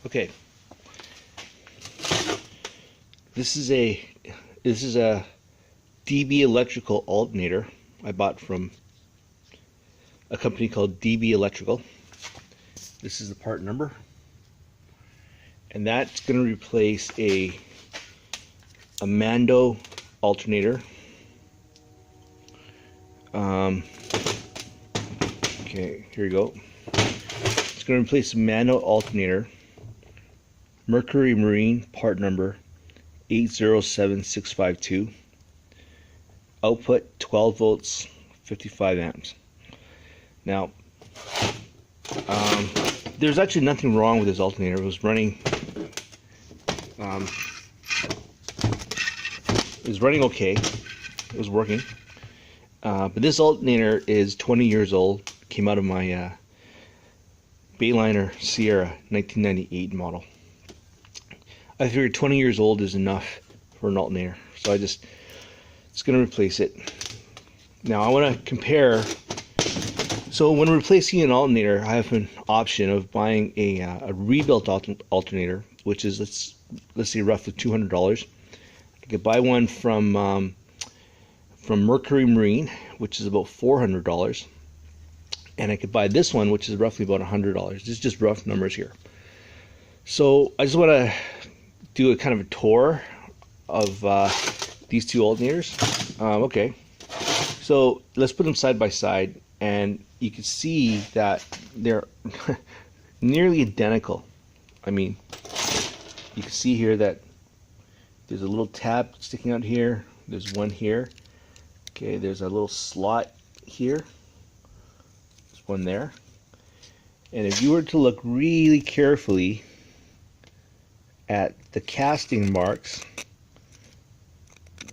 Okay, this is a DB electrical alternator I bought from a company called DB Electrical. This is the part number, and that's going to replace a Mando alternator. Okay, here you go. It's going to replace a Mando alternator, Mercury Marine, part number 807652. Output 12 volts, 55 amps. Now, there's actually nothing wrong with this alternator. It was running. It was running okay. It was working. But this alternator is 20 years old. Came out of my Bayliner Sierra 1998 model. I figured 20 years old is enough for an alternator, so it's going to replace it. Now I want to compare. So when replacing an alternator, I have an option of buying a rebuilt alternator, which is let's say roughly $200. I could buy one from Mercury Marine, which is about $400, and I could buy this one, which is roughly about $100. This is just rough numbers here. So I just want to do a kind of a tour of these two alternators. Okay, so let's put them side by side, and you can see that they're nearly identical. I mean, you can see here that there's a little tab sticking out here. There's one here. Okay, there's a little slot here. There's one there. And if you were to look really carefully at the casting marks,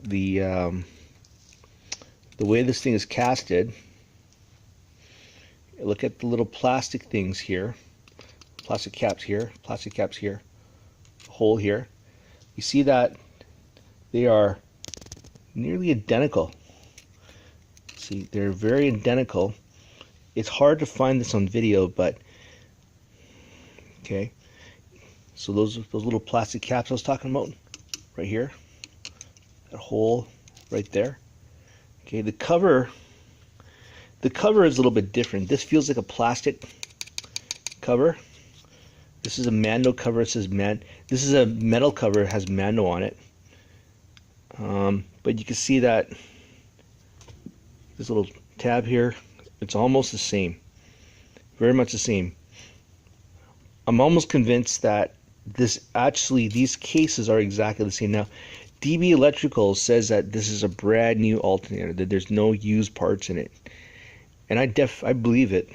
the way this thing is casted, look at the little plastic things here, plastic caps here, hole here. You see that they are nearly identical. See, they're very identical. It's hard to find this on video, but okay. So those little plastic caps I was talking about, right here, that hole right there. Okay, the cover is a little bit different. This feels like a plastic cover. This is a Mando cover. It says This is a metal cover. It has Mando on it. But you can see that this little tab here, it's almost the same. Very much the same. I'm almost convinced that these cases are exactly the same. Now, DB Electrical says that this is a brand new alternator, that there's no used parts in it. And I believe it.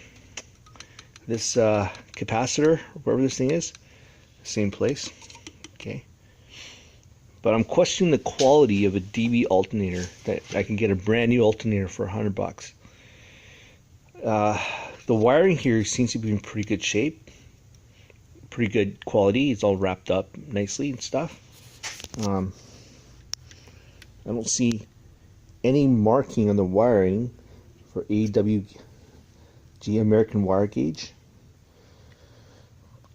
This capacitor, wherever this thing is, same place. Okay. But I'm questioning the quality of a DB alternator, that I can get a brand new alternator for $100. The wiring here seems to be in pretty good shape, pretty good quality. It's all wrapped up nicely and stuff. I don't see any marking on the wiring for AWG, American Wire Gauge.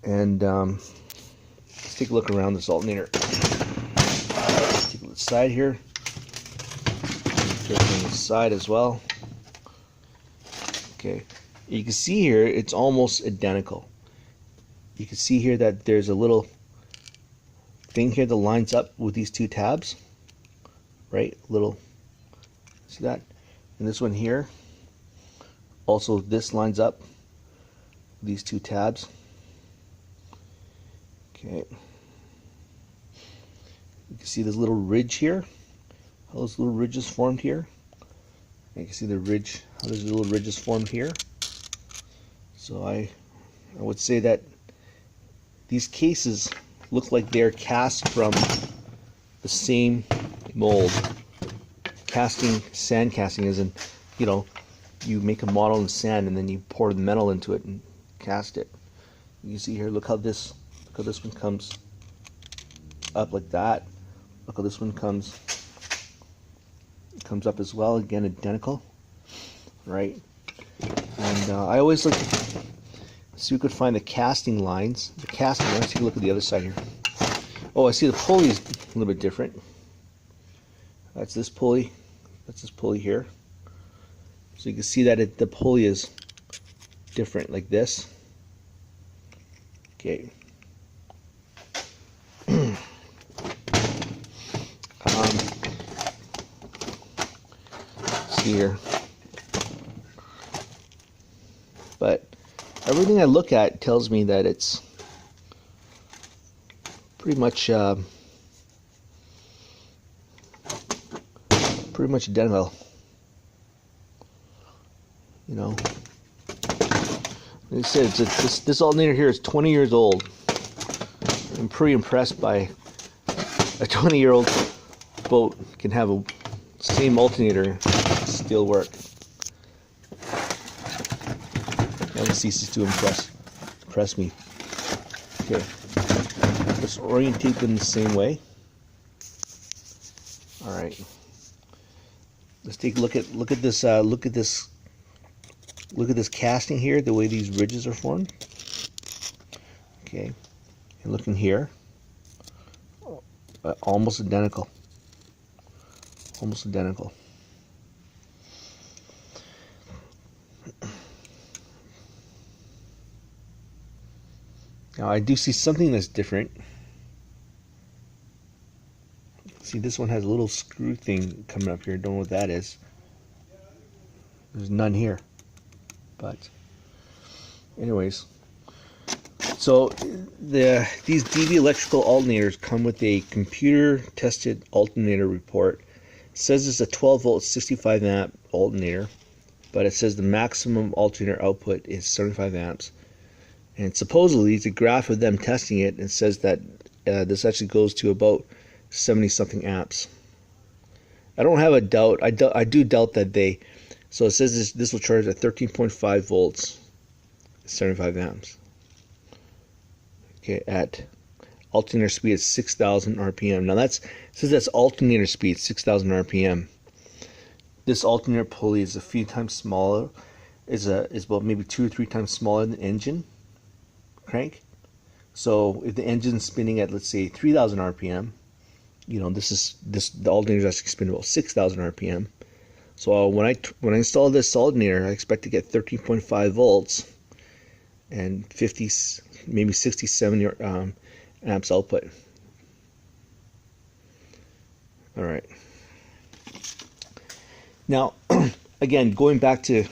And let's take a look around this alternator. Let's take a look at the side here. Check on the side as well. Okay, you can see here it's almost identical. You can see here that there's a little thing here that lines up with these two tabs, right? See that? And this one here, also this lines up with these two tabs. Okay, you can see this little ridge here, how those little ridges formed here. You can see the ridge, how those little ridges formed here. So I would say that these cases look like they're cast from the same mold. Sand casting is in, you make a model in sand and then you pour the metal into it and cast it. You see here, look how this one comes up like that. Look how this one comes up as well, again identical, right? And I always like to So we could find the casting lines. The casting lines. Take a look at the other side here. Oh, I see the pulley is a little bit different. That's this pulley. That's this pulley here. So you can see that the pulley is different, like this. Okay. See here. But everything I look at tells me that it's pretty much identical. You know, like I said, this alternator here is 20 years old. I'm pretty impressed by a 20-year-old boat can have a same alternator still work. Never ceases to impress me. Okay, let's orientate them the same way. All right, let's take a look at this. Look at this casting here. The way these ridges are formed. Okay, and looking here, almost identical. Almost identical. Now I do see something that's different. See, this one has a little screw thing coming up here. Don't know what that is. There's none here. But anyways, so these DB electrical alternators come with a computer tested alternator report. It says it's a 12 volt 65 amp alternator, but it says the maximum alternator output is 75 amps. And supposedly, it's a graph of them testing it, and it says that this actually goes to about 70 something amps. I don't have a doubt. I do doubt that they. So it says this will charge at 13.5 volts, 75 amps. Okay, at alternator speed at 6,000 RPM. Now it says that's alternator speed, 6,000 RPM. This alternator pulley is a few times smaller. Is about maybe 2 or 3 times smaller than the engine crank. So if the engine's spinning at, let's say, 3,000 RPM, you know, the alternator is actually spinning about 6,000 RPM. So when I install this alternator, I expect to get 13.5 volts and 50, maybe 60, 70 amps output. All right. Now, again, going back to,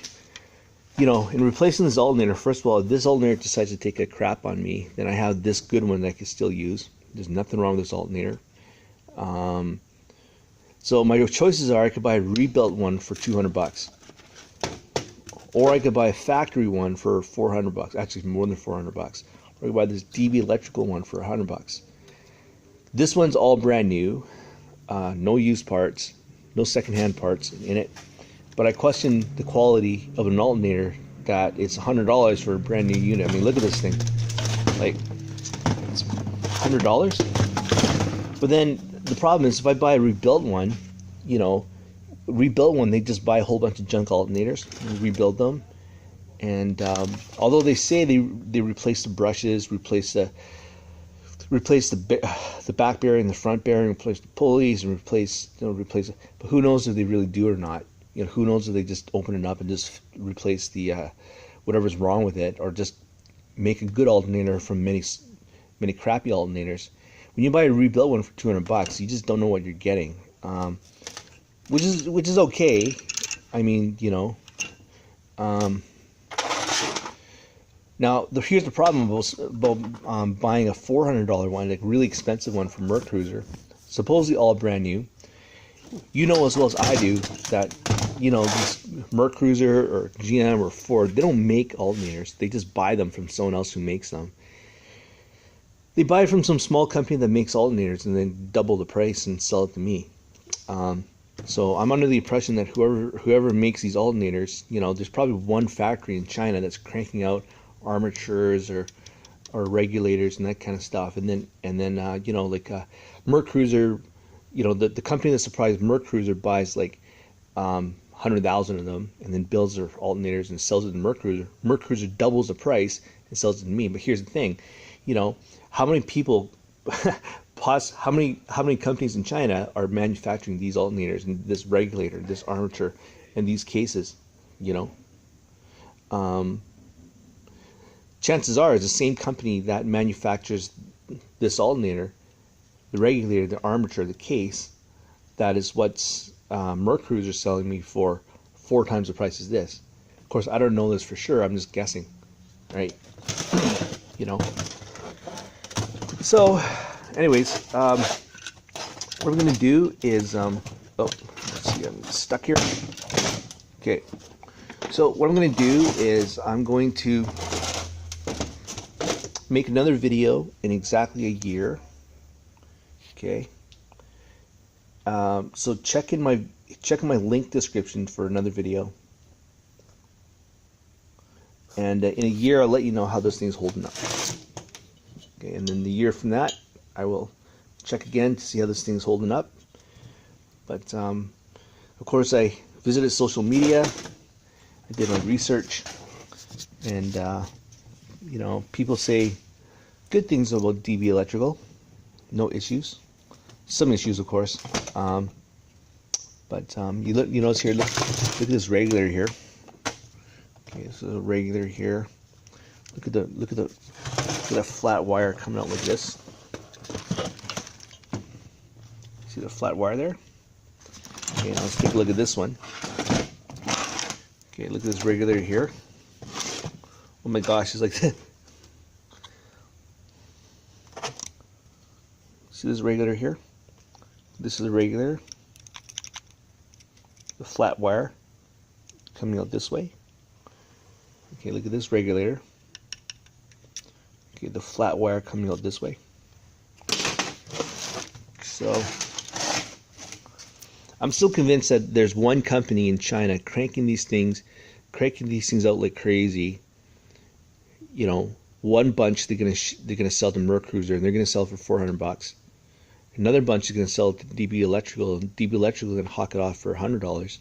you know, in replacing this alternator, first of all, if this alternator decides to take a crap on me, then I have this good one that I can still use. There's nothing wrong with this alternator. So my choices are: I could buy a rebuilt one for $200, or I could buy a factory one for $400. Actually, more than $400. Or I could buy this DB electrical one for $100. This one's all brand new, no used parts, no secondhand parts in it. But I question the quality of an alternator that it's $100 for a brand new unit. I mean, look at this thing. Like, it's $100. But then the problem is, if I buy a rebuilt one, you know, they just buy a whole bunch of junk alternators and rebuild them. And although they say they replace the brushes, replace the back bearing, the front bearing, replace the pulleys, and replace it. But who knows if they really do or not? You know, who knows if they just open it up and just replace the whatever's wrong with it, or just make a good alternator from many crappy alternators. When you buy a rebuilt one for $200, you just don't know what you're getting, which is okay. I mean, you know. Now, here's the problem about buying a $400 one, like really expensive one from Merc Cruiser, supposedly all brand new. You know as well as I do that, you know, these Merc Cruiser or GM or Ford, they don't make alternators. They just buy them from someone else who makes them. They buy it from some small company that makes alternators and then double the price and sell it to me. So I'm under the impression that whoever makes these alternators, you know, there's probably one factory in China that's cranking out armatures or regulators and that kind of stuff. And then you know, like Merc Cruiser, you know, the company that supplies Merc Cruiser buys like 100,000 of them, and then builds their alternators and sells it to MerCruiser. MerCruiser doubles the price and sells it to me. But here's the thing, you know, how many people, how many companies in China are manufacturing these alternators and this regulator, this armature, and these cases, you know? Chances are it's the same company that manufactures this alternator, the regulator, the armature, the case. That is what's MerCruiser selling me for 4 times the price as this. Of course, I don't know this for sure. I'm just guessing, right? You know. So, anyways, what we're gonna do is, oh, let's see, I'm stuck here. Okay. So what I'm going to do is I'm going to make another video in exactly a year. Okay. So check in my link description for another video. And in a year, I'll let you know how this thing's holding up. Okay. And then the year from that, I will check again to see how this thing's holding up. But of course, I visited social media. I did my research, and you know, people say good things about DB Electrical. No issues, some issues of course, but you notice here. Look at this regulator here. Okay, so the regulator here. Look at that flat wire coming out like this. See the flat wire there? Okay, now let's take a look at this one. Okay, look at this regulator here. Oh my gosh, it's like that. See this regulator here? This is the regulator. The flat wire coming out this way. Okay, look at this regulator. Okay, the flat wire coming out this way. So I'm still convinced that there's one company in China cranking these things out like crazy. You know, one bunch they're gonna sell to MerCruiser, and they're gonna sell for $400. Another bunch is gonna sell to DB Electrical, and DB Electrical is gonna hawk it off for $100,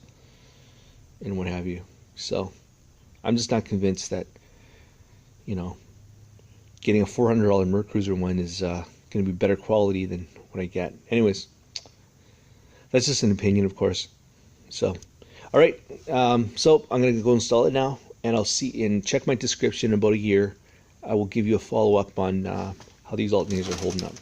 and what have you. So I'm just not convinced that, you know, getting a $400 MerCruiser one is gonna be better quality than what I get. Anyways. That's just an opinion, of course. So, all right. So I'm gonna go install it now, and I'll see and check my description in about a year. I will give you a follow up on how these alternators are holding up.